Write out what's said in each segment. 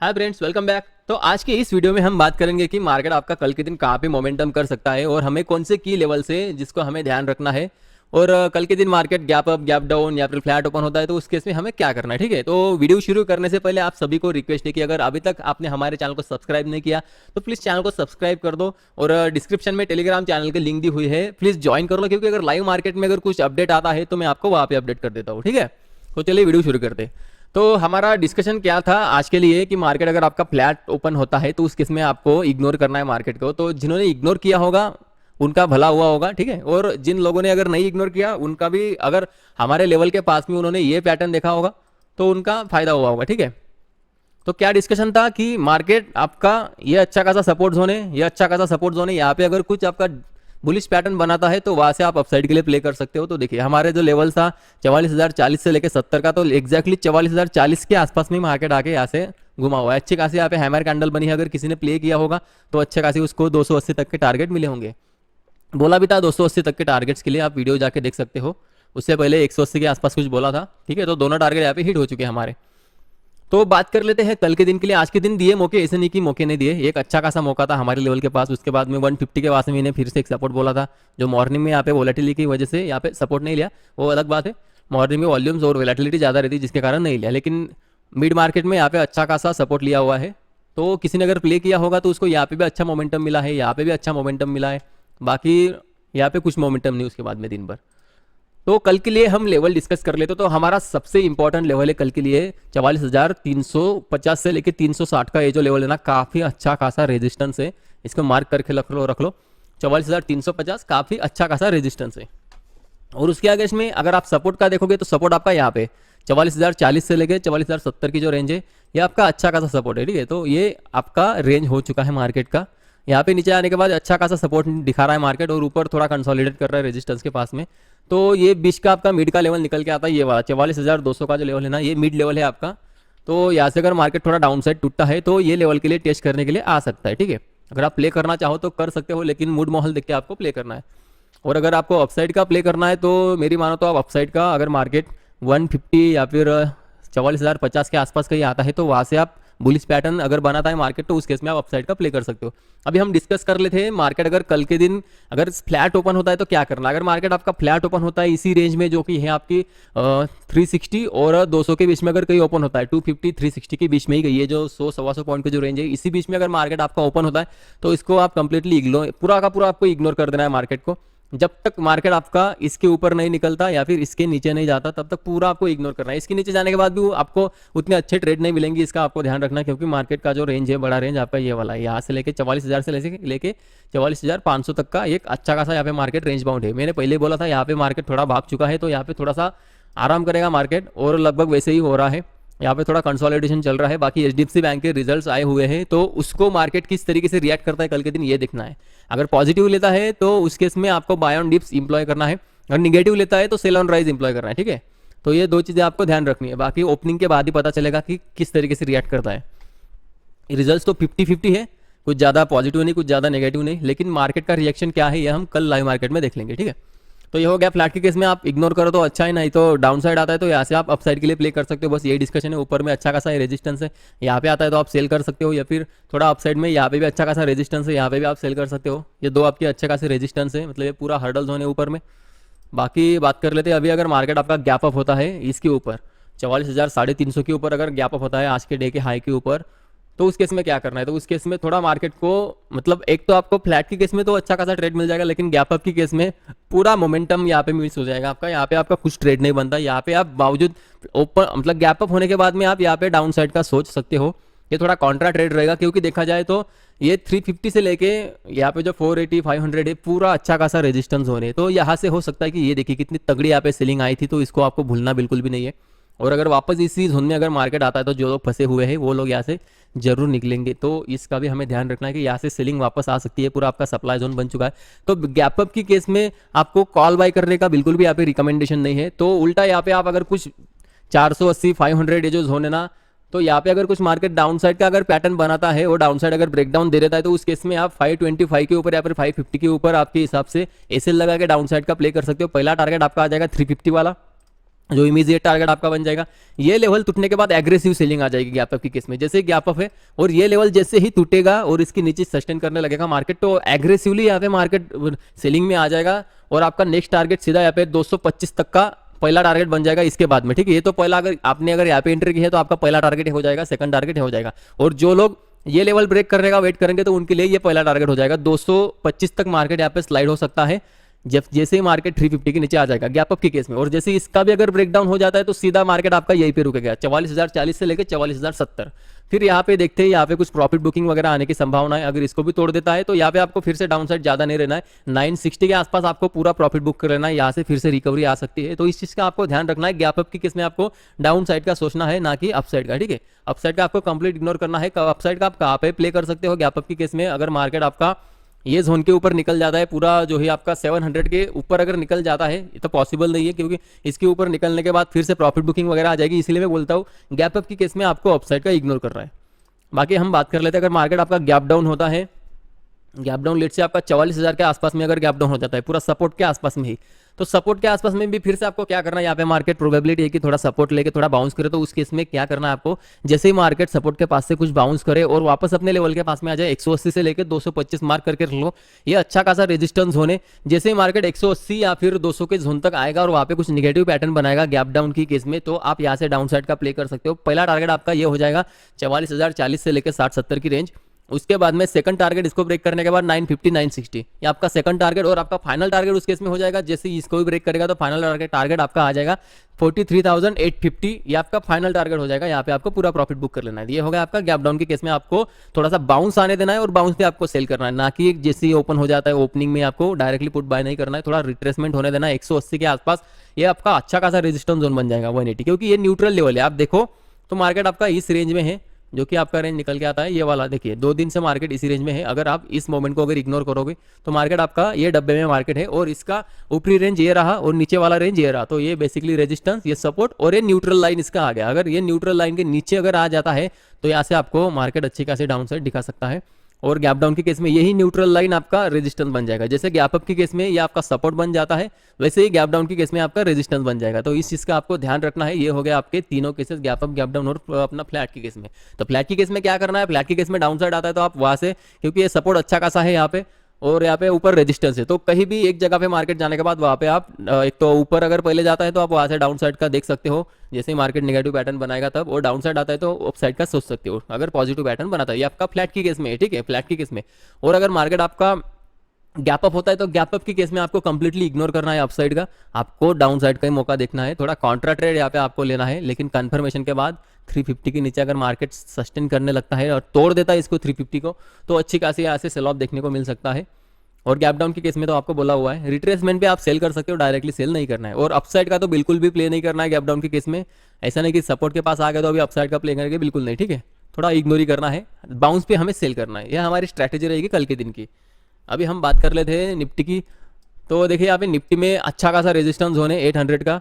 Hi friends, welcome back. तो आज की इस वीडियो में हम बात करेंगे कि मार्केट आपका कल के दिन कहाँ पे मोमेंटम कर सकता है और हमें कौन से की लेवल से जिसको हमें ध्यान रखना है। और कल के दिन market gap up, gap down या फिर फ्लैट ओपन होता है तो उस केस में हमें क्या करना है। ठीक है, तो वीडियो शुरू करने से पहले आप सभी को रिक्वेस्ट है कि अगर अभी तक आपने हमारे चैनल को सब्सक्राइब नहीं किया तो प्लीज़ चैनल को सब्सक्राइब कर दो और डिस्क्रिप्शन में टेलीग्राम चैनल की लिंक दी हुई है, प्लीज़ ज्वाइन कर लो, क्योंकि अगर लाइव मार्केट में अगर कुछ अपडेट आता है तो मैं आपको वहाँ पे अपडेट कर देता हूँ। ठीक है, तो चलिए वीडियो शुरू करते हैं। तो हमारा डिस्कशन क्या था आज के लिए कि मार्केट अगर आपका फ्लैट ओपन होता है तो उस केस में आपको इग्नोर करना है मार्केट को। तो जिन्होंने इग्नोर किया होगा उनका भला हुआ होगा, ठीक है, और जिन लोगों ने अगर नहीं इग्नोर किया उनका भी, अगर हमारे लेवल के पास में उन्होंने ये पैटर्न देखा होगा तो उनका फायदा हुआ होगा। ठीक है, तो क्या डिस्कशन था कि मार्केट आपका ये अच्छा खासा सपोर्ट जोन है, ये अच्छा खासा सपोर्ट जोन है, यहाँ पे अगर कुछ आपका बुलिश पैटर्न बनाता है तो वहां से आप अपसाइड के लिए प्ले कर सकते हो। तो देखिए हमारे जो लेवल था 44,040 से लेकर 70 का, तो एग्जैक्टली 44,040 के आसपास में मार्केट आके यहाँ से घुमा हुआ है। अच्छी खासी यहाँ पे हैमर कैंडल बनी है, अगर किसी ने प्ले किया होगा तो अच्छे खासी उसको 280 तक के टारगेट मिले होंगे। बोला भी था 280 तक के टारगेट्स के लिए, आप वीडियो जाके देख सकते हो। उससे पहले 180 के आसपास कुछ बोला था। ठीक है, तो दोनों टारगेट यहाँ पे हिट हो चुके हैं हमारे। तो बात कर लेते हैं कल के दिन के लिए। आज के दिन दिए मौके, ऐसे नहीं कि मौके नहीं दिए, एक अच्छा खासा मौका था हमारे लेवल के पास। उसके बाद में 150 के पास में इन्हें फिर से एक सपोर्ट बोला था, जो मॉर्निंग में यहाँ पे वोलेटिलिटी की वजह से यहाँ पे सपोर्ट नहीं लिया, वो अलग बात है। मॉर्निंग में वॉल्यूम्स और वोलेटिलिटी ज़्यादा रहती जिसके कारण नहीं लिया, लेकिन मिड मार्केट में यहाँ पे अच्छा खासा सपोर्ट लिया हुआ है। तो किसी ने अगर प्ले किया होगा तो उसको यहाँ पे भी अच्छा मोमेंटम मिला है, यहाँ पे भी अच्छा मोमेंटम मिला है। बाकी यहाँ पे कुछ मोमेंटम नहीं उसके बाद में दिन भर। तो कल के लिए हम लेवल डिस्कस कर लेते। तो हमारा सबसे इंपॉर्टेंट लेवल है कल के लिए 44,350 से लेकर 360 का। ये जो लेवल है ना, काफ़ी अच्छा खासा रेजिस्टेंस है, इसको मार्क करके रख लो 44,350 काफ़ी अच्छा खासा रेजिस्टेंस है। और उसके आगे इसमें अगर आप सपोर्ट का देखोगे तो सपोर्ट आपका यहाँ पे 44,040 से लेकर 44,070 की जो रेंज है, ये आपका अच्छा खासा सपोर्ट है। ठीक है, तो ये आपका रेंज हो चुका है मार्केट का। यहाँ पे नीचे आने के बाद अच्छा खासा सपोर्ट दिखा रहा है मार्केट और ऊपर थोड़ा कंसोलिडेट कर रहा है रेजिस्टेंस के पास में। तो ये 20 का आपका मिड का लेवल निकल के आता है, ये वाला 44,200 का जो लेवल है ना, ये मिड लेवल है आपका। तो यहाँ से अगर मार्केट थोड़ा डाउन साइड टूटता है तो ये लेवल के लिए टेस्ट करने के लिए आ सकता है। ठीक है, अगर आप प्ले करना चाहो तो कर सकते हो, लेकिन मूड माहौल देख के आपको प्ले करना है। और अगर आपको अपसाइड का प्ले करना है तो मेरी मानो तो आप अपसाइड का, अगर मार्केट 150 या फिर 44,050 के आसपास कहीं आता है तो वहाँ से आप बुलिश पैटर्न अगर बनाता है मार्केट तो उस केस में आप अपसाइड का प्ले कर सकते हो। अभी हम डिस्कस कर लेते हैं मार्केट अगर कल के दिन अगर फ्लैट ओपन होता है तो क्या करना। अगर मार्केट आपका फ्लैट ओपन होता है इसी रेंज में जो कि है आपकी 360 और 200 के बीच में, अगर कहीं ओपन होता है 250 360 के बीच में ही गई है, जो 100-125 पॉइंट की जो रेंज है, इसी बीच में अगर मार्केट आपका ओपन होता है तो इसको आप कंप्लीटली इग्नोर, पूरा का पूरा आपको इग्नोर कर देना है मार्केट को। जब तक मार्केट आपका इसके ऊपर नहीं निकलता या फिर इसके नीचे नहीं जाता तब तक पूरा आपको इग्नोर करना है। इसके नीचे जाने के बाद भी आपको उतने अच्छे ट्रेड नहीं मिलेंगे, इसका आपको ध्यान रखना है, क्योंकि मार्केट का जो रेंज है, बड़ा रेंज आपका ये वाला है, यहाँ से लेके 44,000 से लेके 44,500 तक का एक अच्छा खासा यहाँ पे मार्केट रेंज बाउंड है। मैंने पहले बोला था यहाँ पे मार्केट थोड़ा भाग चुका है, तो यहाँ पे थोड़ा सा आराम करेगा मार्केट और लगभग वैसे ही हो रहा है। यहाँ पे थोड़ा कंसोलिडेशन चल रहा है। बाकी एचडीएफसी बैंक के रिजल्ट्स आए हुए हैं तो उसको मार्केट किस तरीके से रिएक्ट करता है कल के दिन ये देखना है। अगर पॉजिटिव लेता है तो उस केस में आपको बाय ऑन डिप्स इंप्लॉय करना है, अगर निगेटिव लेता है तो सेल ऑन राइज इंप्लॉय करना है। ठीक है, तो ये दो चीज़ें आपको ध्यान रखनी है। बाकी ओपनिंग के बाद ही पता चलेगा कि किस तरीके से रिएक्ट करता है। रिजल्ट तो 50-50 है, कुछ ज़्यादा पॉजिटिव नहीं, कुछ ज़्यादा नेगेटिव नहीं, लेकिन मार्केट का रिएक्शन क्या है ये हम कल लाइव मार्केट में देख लेंगे। ठीक है, तो ये हो गया फ्लैट के केस में। आप इग्नोर करो तो अच्छा है, नहीं तो डाउन साइड आता है तो यहाँ से आप अपसाइड के लिए प्ले कर सकते हो। बस यही डिस्कशन है। ऊपर में अच्छा खासा रेजिस्टेंस है, यहाँ पे आता है तो आप सेल कर सकते हो, या फिर थोड़ा अपसाइड में यहाँ पे भी अच्छा खासा रेजिस्टेंस है, यहाँ पे भी आप सेल कर सकते हो। ये दो आपके अच्छे खासे रेजिस्टेंस है, मतलब ये पूरा हर्डल जोन है ऊपर में। बाकी बात कर लेते हैं अभी, अगर मार्केट आपका गैप अप होता है इसके ऊपर 44,350 के ऊपर, अगर गैप अप होता है आज के डे के हाई के ऊपर, तो उस केस में क्या करना है। तो उस केस में थोड़ा मार्केट को, मतलब एक तो आपको फ्लैट की केस में तो अच्छा खासा ट्रेड मिल जाएगा, लेकिन गैप अप की केस में पूरा मोमेंटम यहाँ पे मिस हो जाएगा आपका। यहाँ पे आपका कुछ ट्रेड नहीं बनता। यहाँ पे आप बावजूद ओपन, मतलब गैप अप होने के बाद में आप यहाँ पे डाउन साइड का सोच सकते हो। ये थोड़ा कॉन्ट्रा ट्रेड रहेगा, क्योंकि देखा जाए तो ये 350 से लेके यहाँ पे जो 480 500 है, पूरा अच्छा खासा रेजिस्टेंस होने है। तो यहाँ से हो सकता है कि ये देखिए कितनी तगड़ी यहाँ पे सेलिंग आई थी, तो इसको आपको भूलना बिल्कुल भी नहीं है। और अगर वापस इसी जोन में अगर मार्केट आता है तो जो लोग फंसे हुए हैं वो लोग यहाँ से जरूर निकलेंगे। तो इसका भी हमें ध्यान रखना है कि यहाँ से सेलिंग वापस आ सकती है। पूरा आपका सप्लाई जोन बन चुका है। तो गैप अप की केस में आपको कॉल बाय करने का बिल्कुल भी यहाँ पे रिकमेंडेशन नहीं है। तो उल्टा यहाँ पे आप अगर कुछ 480 500 ये जो जोन है ना, तो यहाँ पे अगर कुछ मार्केट डाउन साइड का अगर पैटर्न बनाता है और डाउन साइड अगर ब्रेकडाउन दे देता है तो उस केस में आप 525 के ऊपर या फिर 550 के ऊपर आपके हिसाब से एसएल लगा के डाउन साइड का प्ले कर सकते हो। पहला टारगेट आपका आ जाएगा 350 वाला, जो इमीडिएट टारगेट आपका बन जाएगा। ये लेवल टूटने के बाद एग्रेसिव सेलिंग आ जाएगी गैप अप की केस में। जैसे गैप अप है और ये लेवल जैसे ही टूटेगा और इसके नीचे सस्टेन करने लगेगा मार्केट, तो एग्रेसिवली यहाँ पे मार्केट सेलिंग में आ जाएगा और आपका नेक्स्ट टारगेट सीधा यहाँ पे 225 तक का पहला टारगेट बन जाएगा इसके बाद में। ठीक है, ये तो पहला अगर यहाँ पे एंट्री की है तो आपका पहला टारगेट हो जाएगा, सेकंड टारगेट हो जाएगा। और जो लोग ये लेवल ब्रेक करने का वेट करेंगे तो उनके लिए ये पहला टारगेट हो जाएगा। 225 तक मार्केट यहाँ पे स्लाइड हो सकता है जब जैसे ही मार्केट 350 के नीचे आ जाएगा गैप अप के केस में। और जैसे इसका भी अगर ब्रेकडाउन हो जाता है तो सीधा मार्केट आपका यहीं पे रुकेगा 44,040 से लेकर 44,070। फिर यहाँ पे देखते हैं, यहाँ पे कुछ प्रॉफिट बुकिंग वगैरह आने की संभावना है। अगर इसको भी तोड़ देता है तो यहाँ पे आपको फिर से डाउन साइड ज्यादा नहीं रहना है, 960 के आसपास आपको पूरा प्रॉफिट बुक कर लेना है। यहाँ से फिर से रिकवरी आ सकती है, तो इस चीज का आपको ध्यान रखना है। गैप अप की केस में आपको डाउन साइड का सोचना है, ना कि अप साइड का। ठीक है, अप साइड का आपको कंप्लीट इग्नोर करना है। अप साइड का आप कहाँ पे प्ले कर सकते हो गैप अप की केस में, अगर मार्केट आपका ये जोन के ऊपर निकल जाता है पूरा, जो है आपका 700 के ऊपर अगर निकल जाता है, ये तो पॉसिबल नहीं है क्योंकि इसके ऊपर निकलने के बाद फिर से प्रॉफिट बुकिंग वगैरह आ जाएगी। इसलिए मैं बोलता हूँ गैप अप की केस में आपको अपसाइड का इग्नोर करना है। बाकी हम बात कर लेते हैं, अगर मार्केट आपका गैप डाउन होता है, गैप डाउन लेट से आपका 44,000 के आसपास में अगर गैप डाउन हो जाता है पूरा सपोर्ट के आसपास में ही, तो सपोर्ट के आसपास में भी फिर से आपको क्या करना है, यहाँ पे मार्केट प्रोबेबिलिटी है कि थोड़ा सपोर्ट लेके थोड़ा बाउंस करे, तो उस केस में क्या करना है आपको, जैसे ही मार्केट सपोर्ट के पास से कुछ बाउंस करे और वापस अपने लेवल के पास में आ जाए 180 से लेकर 225 मार्क करके रख लो। ये अच्छा खासा रेजिस्टेंस होने, जैसे ही मार्केट 180 या फिर 200 के जोन तक आएगा और वहाँ पे कुछ निगेटिव पैटर्न बनाएगा गैप डाउन की केस में, तो आप यहाँ से डाउन साइड का प्ले कर सकते हो। पहला टारगेट आपका ये हो जाएगा 44,040 से लेकर 60-70 की रेंज। उसके बाद में सेकंड टारगेट इसको ब्रेक करने के बाद 950 960 ये आपका सेकंड टारगेट, और आपका फाइनल टारगेट उस केस में हो जाएगा जैसे इसको भी ब्रेक करेगा तो फाइनल टारगेट आपका आ जाएगा 43,850। ये आपका फाइनल टारगेट हो जाएगा। यहाँ पे आपको पूरा प्रॉफिट बुक कर लेना है। ये हो गया आपका गैप डाउन के केस में, आपको थोड़ा सा बाउंस आने देना है और बाउंस पे आपको सेल करना है, ना कि जैसे ही ओपन हो जाता है ओपनिंग में आपको डायरेक्टली पुट बाय नहीं करना है, थोड़ा रिट्रेसमेंट होने देना है 180 के आसपास। ये आपका अच्छा खासा रेजिस्टेंस जोन बन जाएगा 180, क्योंकि ये न्यूट्रल लेवल है। आप देखो तो मार्केट आपका इस रेंज में है, जो कि आपका रेंज निकल के आता है ये वाला। देखिए 2 दिन से मार्केट इसी रेंज में है। अगर आप इस मोमेंट को अगर इग्नोर करोगे तो मार्केट आपका ये डब्बे में मार्केट है, और इसका ऊपरी रेंज ये रहा और नीचे वाला रेंज ये रहा। तो ये बेसिकली रेजिस्टेंस, ये सपोर्ट और ये न्यूट्रल लाइन इसका आ गया। अगर ये न्यूट्रल लाइन के नीचे अगर आ जाता है तो यहाँ से आपको मार्केट अच्छी खासी डाउन साइड दिखा सकता है। और गैप डाउन के केस में यही न्यूट्रल लाइन आपका रेजिस्टेंस बन जाएगा। जैसे गैप अप की केस में ये आपका सपोर्ट बन जाता है, वैसे ही गैप डाउन की केस में आपका रेजिस्टेंस बन जाएगा। तो इस चीज़ का आपको ध्यान रखना है। ये हो गया आपके तीनों cases, gap up, gap down और अपना फ्लैट की केस में। तो फ्लैट की केस में क्या करना है, फ्लैट की केस में डाउन साइड आता है तो आप वहाँ से, क्योंकि ये सपोर्ट अच्छा खासा है यहाँ पे और यहाँ पे ऊपर रेजिस्टेंस है, तो कहीं भी एक जगह पे मार्केट जाने के बाद वहाँ पे आप एक तो ऊपर अगर पहले जाता है तो आप वहाँ से डाउन साइड का देख सकते हो, जैसे ही मार्केट नेगेटिव पैटर्न बनाएगा तब, और डाउन साइड आता है तो अप साइड का सोच सकते हो अगर पॉजिटिव पैटर्न बनाता है। ये आपका फ्लैट की केस में है, ठीक है, फ्लैट की केस में। और अगर मार्केट आपका गैप अप होता है तो गैप अप की केस में आपको कंप्लीटली इग्नोर करना है अप साइड का, आपको डाउन साइड का ही मौका देखना है। थोड़ा कॉन्ट्रा ट्रेड यहाँ पे आपको लेना है, लेकिन कंफर्मेशन के बाद 350 के नीचे अगर मार्केट सस्टेन करने लगता है और तोड़ देता है इसको 350 को, तो अच्छी खासी यहाँ से सेल ऑफ देखने को मिल सकता है। और गैप डाउन के केस में तो आपको बोला हुआ है रिट्रेसमेंट पे आप सेल कर सकते हो, डायरेक्टली सेल नहीं करना है। और अपसाइड का तो बिल्कुल भी प्ले नहीं करना है गैप डाउन के केस में। ऐसा नहीं कि सपोर्ट के पास आ गया तो अभी अपसाइड का प्ले करके, बिल्कुल नहीं, ठीक है, थोड़ा इग्नोर ही करना है। बाउंस पे हमें सेल करना है, यह हमारी स्ट्रैटेजी रहेगी कल के दिन की। अभी हम बात कर लेते हैं निफ्टी की। तो देखिए यहाँ पे निफ्टी में अच्छा खासा रेजिस्टेंस जोन है 800 का,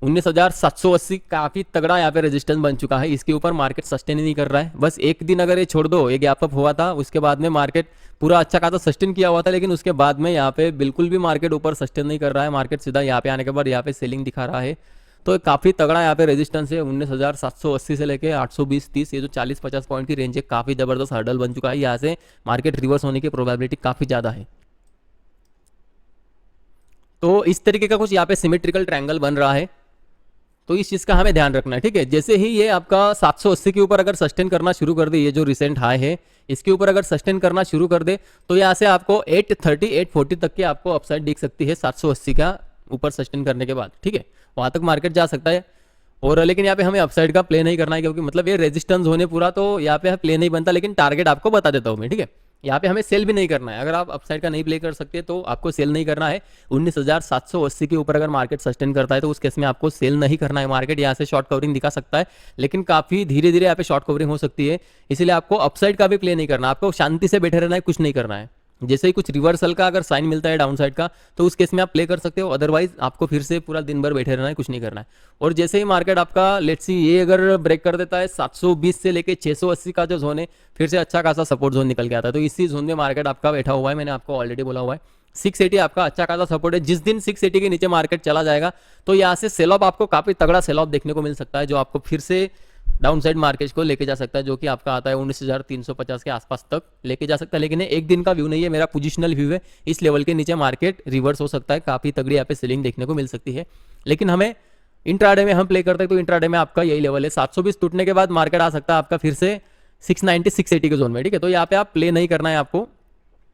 19,780 काफी तगड़ा यहाँ पे रेजिस्टेंस बन चुका है। इसके ऊपर मार्केट सस्टेन ही नहीं कर रहा है। बस एक दिन अगर ये छोड़ दो, ये गैप अप हुआ था, उसके बाद में मार्केट पूरा अच्छा खासा सस्टेन किया हुआ था, लेकिन उसके बाद में यहाँ पे बिल्कुल भी मार्केट ऊपर सस्टेन नहीं कर रहा है। मार्केट सीधा यहाँ पे आने के बाद यहाँ पे सेलिंग दिखा रहा है। तो काफी तगड़ा यहाँ पे रेजिस्टेंस है 19,780 से लेके 820-30, ये जो 40-50 पॉइंट की रेंज है, काफी जबरदस्त हर्डल बन चुका है। यहाँ से मार्केट रिवर्स होने की प्रोबेबिलिटी काफी ज्यादा है। तो इस तरीके का कुछ यहाँ पे सिमेट्रिकल ट्रायंगल बन रहा है, तो इस चीज का हमें ध्यान रखना है, ठीक है। जैसे ही ये आपका 780 के ऊपर अगर सस्टेन करना शुरू कर दे, ये जो रिसेंट हाई है इसके ऊपर अगर सस्टेन करना शुरू कर दे, तो यहाँ से आपको 830 840 तक की आपको अपसाइड दिख सकती है 780 का ऊपर सस्टेन करने के बाद, ठीक है, वहां तक मार्केट जा सकता है। और लेकिन यहाँ पे हमें अपसाइड का प्ले नहीं करना है, क्योंकि मतलब ये रेजिस्टेंस होने पूरा, तो यहाँ पे प्ले नहीं बनता। लेकिन टारगेट आपको बता देता हूँ मैं, ठीक है। यहाँ पे हमें सेल भी नहीं करना है। अगर आप अपसाइड का नहीं प्ले कर सकते तो आपको सेल नहीं करना है। 19,780 के ऊपर अगर मार्केट सस्टेन करता है तो उस केस में आपको सेल नहीं करना है। मार्केट यहाँ से शॉर्ट कवरिंग दिखा सकता है, लेकिन काफी धीरे धीरे यहाँ पे शॉर्ट कवरिंग हो सकती है, इसलिए आपको अपसाइड का भी प्ले नहीं करना। आपको शांति से बैठे रहना है, कुछ नहीं करना है। जैसे ही कुछ रिवर्सल का अगर साइन मिलता है डाउन साइड का, तो उस केस में आप प्ले कर सकते हो, अदरवाइज आपको फिर से पूरा दिन भर बैठे रहना है, कुछ नहीं करना है। और जैसे ही मार्केट आपका लेट्स सी ये अगर ब्रेक कर देता है 720 से लेके 680 का जो जोन है, फिर से अच्छा खासा सपोर्ट जोन निकल के आता है। तो इसी जोन में मार्केट आपका बैठा हुआ है, मैंने आपको ऑलरेडी बोला हुआ है 680 आपका अच्छा खासा सपोर्ट है। जिस दिन 680 के नीचे मार्केट चला जाएगा तो यहाँ से सेल ऑफ आपको काफी तगड़ा सेल ऑफ देखने को मिल सकता है, जो आपको फिर से डाउन साइड मार्केट को लेके जा सकता है, जो कि आपका आता है 19,350 के आसपास तक लेके जा सकता है। लेकिन एक दिन का व्यू नहीं है, मेरा पोजिशनल व्यू है। इस लेवल के नीचे मार्केट रिवर्स हो सकता है, काफी तगड़ी यहाँ पे सेलिंग देखने को मिल सकती है। लेकिन हमें इंट्राडे में हम प्ले करते हैं तो इंट्राडे में आपका यही लेवल है, 720 टूटने के बाद मार्केट आ सकता है आपका फिर से 690 680 के जोन में, ठीक है। तो यहाँ पे आप प्ले नहीं करना है आपको,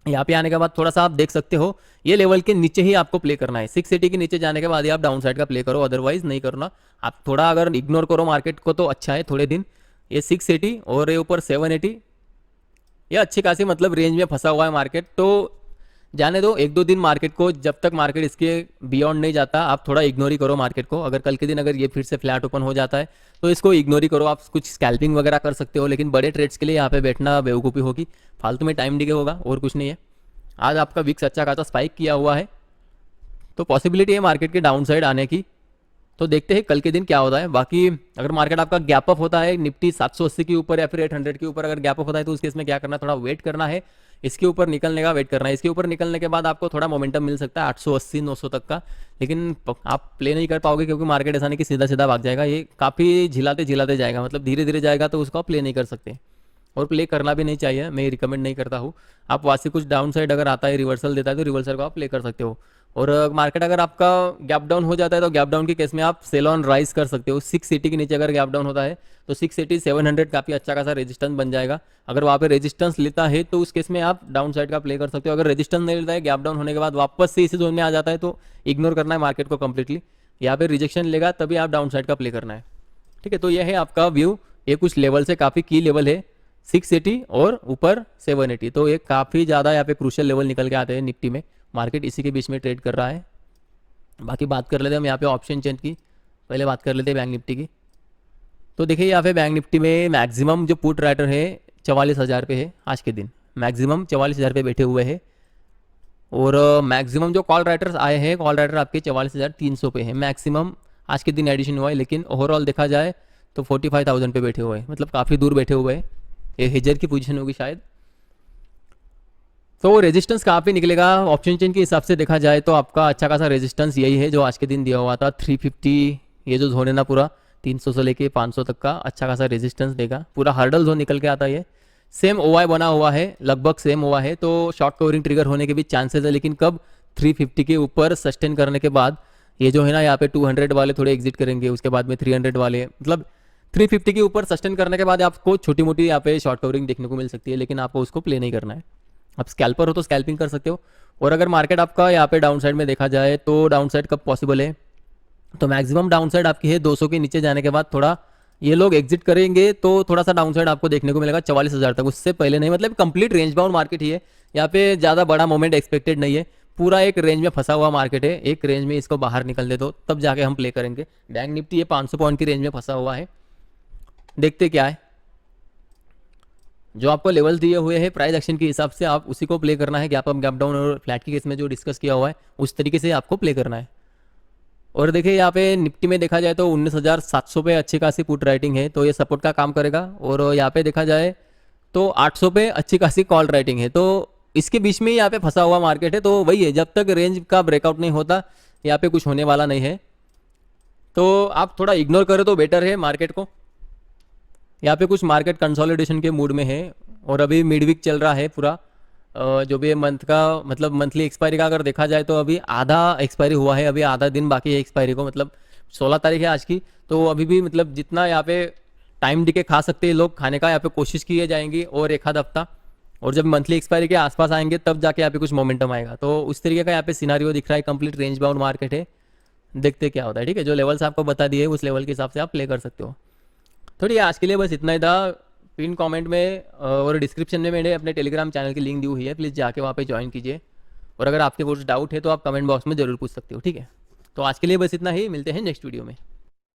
यहाँ पे आने के बाद थोड़ा सा आप देख सकते हो ये लेवल के नीचे ही आपको प्ले करना है। 680 के नीचे जाने के बाद ही आप डाउन साइड का प्ले करो, अदरवाइज नहीं करना। आप थोड़ा अगर इग्नोर करो मार्केट को तो अच्छा है थोड़े दिन। ये 680 और ये ऊपर 780 ये अच्छी खासी मतलब रेंज में फंसा हुआ है मार्केट, तो जाने दो एक दो दिन मार्केट को, जब तक मार्केट इसके बियॉन्ड नहीं जाता आप थोड़ा इग्नोर ही करो मार्केट को। अगर कल के दिन अगर ये फिर से फ्लैट ओपन हो जाता है तो इसको इग्नोर ही करो। आप कुछ स्कैल्पिंग वगैरह कर सकते हो, लेकिन बड़े ट्रेड्स के लिए यहाँ पे बैठना बेवकूफ़ी होगी, फालतू में टाइम डिले होगा और कुछ नहीं है। आज आपका विक्स अच्छा खासा स्पाइक किया हुआ है, तो पॉसिबिलिटी है मार्केट के डाउन साइड आने की। तो देखते हैं कल के दिन क्या होता है। बाकी अगर मार्केट आपका गैप अप होता है निफ्टी 780 के ऊपर या फिर 800 के ऊपर अगर गैप अप होता है तो उस केस में क्या करना है, थोड़ा वेट करना है, इसके ऊपर निकलने का वेट करना है। इसके ऊपर निकलने के बाद आपको थोड़ा मोमेंटम मिल सकता है 880 900 तक का, लेकिन आप प्ले नहीं कर पाओगे क्योंकि मार्केट ऐसा नहीं कि सीधा सीधा भाग जाएगा, ये काफ़ी झिलाते झिलाते जाएगा, मतलब धीरे धीरे जाएगा, तो उसको आप प्ले नहीं कर सकते और प्ले करना भी नहीं चाहिए, मैं रिकमेंड नहीं करता हूँ। आप वहाँ से कुछ डाउन साइड अगर आता है रिवर्सल देता है तो रिवर्सल को आप प्ले कर सकते हो। और मार्केट अगर आपका गैप डाउन हो जाता है तो गैप डाउन के केस में आप सेल ऑन राइज कर सकते हो। 680 के नीचे अगर गैप डाउन होता है तो 680 700 काफ़ी अच्छा खासा रेजिस्टेंस बन जाएगा। अगर वहाँ पे रेजिस्टेंस लेता है तो उस केस में आप डाउन साइड का प्ले कर सकते हो। अगर रेजिस्टेंस नहीं लेता है, गैप डाउन होने के बाद वापस से इसी जोन में आ जाता है तो इग्नोर करना है मार्केट को कंप्लीटली। यहाँ पे रिजेक्शन लेगा तभी आप डाउन साइड का प्ले करना है, ठीक है। तो यह है आपका व्यू, ये कुछ लेवल से काफ़ी की लेवल है 680 और ऊपर 780, तो ये काफ़ी ज़्यादा यहाँ पे क्रूशियल लेवल निकल के आते हैं निफ्टी में। मार्केट इसी के बीच में ट्रेड कर रहा है। बाकी बात कर लेते हैं हम यहाँ पे ऑप्शन चेन की, पहले बात कर लेते हैं बैंक निफ्टी की। तो देखिए यहाँ पे बैंक निफ्टी में मैक्सिमम जो पुट राइटर है 44,000 पे है आज के दिन, मैक्सिमम 44,000 पे बैठे हुए हैं। और मैक्सिमम जो कॉल राइटर्स आए हैं, कॉल राइटर आपके 44,300 पे है मैक्सिमम आज के दिन एडिशन हुआ है। लेकिन ओवरऑल देखा जाए तो 45,000 पे बैठे हुए हैं, मतलब काफ़ी दूर बैठे हुए हैं। ये हेजर की पोजीशन होगी शायद। तो रेजिस्टेंस कहाँ पे निकलेगा ऑप्शन चेन के हिसाब से देखा जाए तो आपका अच्छा खासा रेजिस्टेंस यही है जो आज के दिन दिया हुआ था 350। ये जो जोन है ना पूरा 300 से लेके 500 तक का अच्छा खासा रेजिस्टेंस देगा, पूरा हर्डल जोन निकल के आता है। ये सेम ओवाई बना हुआ है, लगभग सेम हुआ है, तो शॉर्ट कवरिंग ट्रिगर होने के भी चांसेस है। लेकिन कब 350 के ऊपर सस्टेन करने के बाद ये जो है ना यहाँ पे 200 वाले थोड़े एग्जिट करेंगे, उसके बाद में 300 वाले, मतलब 350 के ऊपर सस्टेन करने के बाद आपको छोटी मोटी यहाँ पे शॉर्ट कवरिंग देखने को मिल सकती है, लेकिन आपको उसको प्ले नहीं करना है। आप स्कैल्पर हो तो स्कैल्पिंग कर सकते हो। और अगर मार्केट आपका यहाँ पे डाउन साइड में देखा जाए तो डाउन साइड कब पॉसिबल है, तो मैक्सिमम डाउन साइड आपकी है 200 के नीचे जाने के बाद थोड़ा ये लोग एग्जिट करेंगे तो थोड़ा सा डाउन साइड आपको देखने को मिलेगा 44,000 तक, उससे पहले नहीं। मतलब कंप्लीट रेंज बाउंड मार्केट ही है, यहाँ पे ज़्यादा बड़ा मोमेंट एक्सपेक्टेड नहीं है, पूरा एक रेंज में फंसा हुआ मार्केट है। एक रेंज में इसको बाहर निकलने दो तब जाके हम प्ले करेंगे। बैंक निफ्टी ये 500 पॉइंट की रेंज में फंसा हुआ है, देखते क्या है। जो आपको लेवल दिए हुए हैं प्राइस एक्शन के हिसाब से आप उसी को प्ले करना है। गैप अप गैप डाउन और फ्लैट के केस में जो डिस्कस किया हुआ है उस तरीके से आपको प्ले करना है। और देखिए यहाँ पे निफ्टी में देखा जाए तो 19,700 पे अच्छी खासी पुट राइटिंग है, तो ये सपोर्ट का काम करेगा। और यहाँ पे देखा जाए तो 800 पे अच्छी खासी कॉल राइटिंग है, तो इसके बीच में यहाँ पे फंसा हुआ मार्केट है। तो वही है, जब तक रेंज का ब्रेकआउट नहीं होता यहाँ पे कुछ होने वाला नहीं है, तो आप थोड़ा इग्नोर करो तो बेटर है मार्केट को। यहाँ पे कुछ मार्केट कंसोलिडेशन के मूड में है और अभी मिड वीक चल रहा है पूरा। जो भी मंथ का मतलब मंथली एक्सपायरी का अगर देखा जाए तो अभी आधा एक्सपायरी हुआ है, अभी आधा दिन बाकी है एक्सपायरी को, मतलब 16 तारीख है आज की। तो अभी भी मतलब जितना यहाँ पे टाइम डिके खा सकते हैं लोग खाने का यहाँ पे कोशिश की जाएंगी और एक आध हफ्ता, और जब मंथली एक्सपायरी के आसपास आएंगे तब जाके यहाँ पे कुछ मोमेंटम आएगा। तो उस तरीके का यहाँ पे सिनारियो दिख रहा है, कंप्लीट रेंज बाउंड मार्केट है, देखते क्या होता है। ठीक है, जो लेवल्स आपको बता दिए उस लेवल के हिसाब से आप प्ले कर सकते हो। तो ठीक है, आज के लिए बस इतना ही था। पिन कमेंट में और डिस्क्रिप्शन में मैंने अपने टेलीग्राम चैनल की लिंक दी हुई है, प्लीज़ जाके वहाँ पे ज्वाइन कीजिए। और अगर आपके कुछ डाउट है तो आप कमेंट बॉक्स में ज़रूर पूछ सकते हो। ठीक है, तो आज के लिए बस इतना ही, मिलते हैं नेक्स्ट वीडियो में।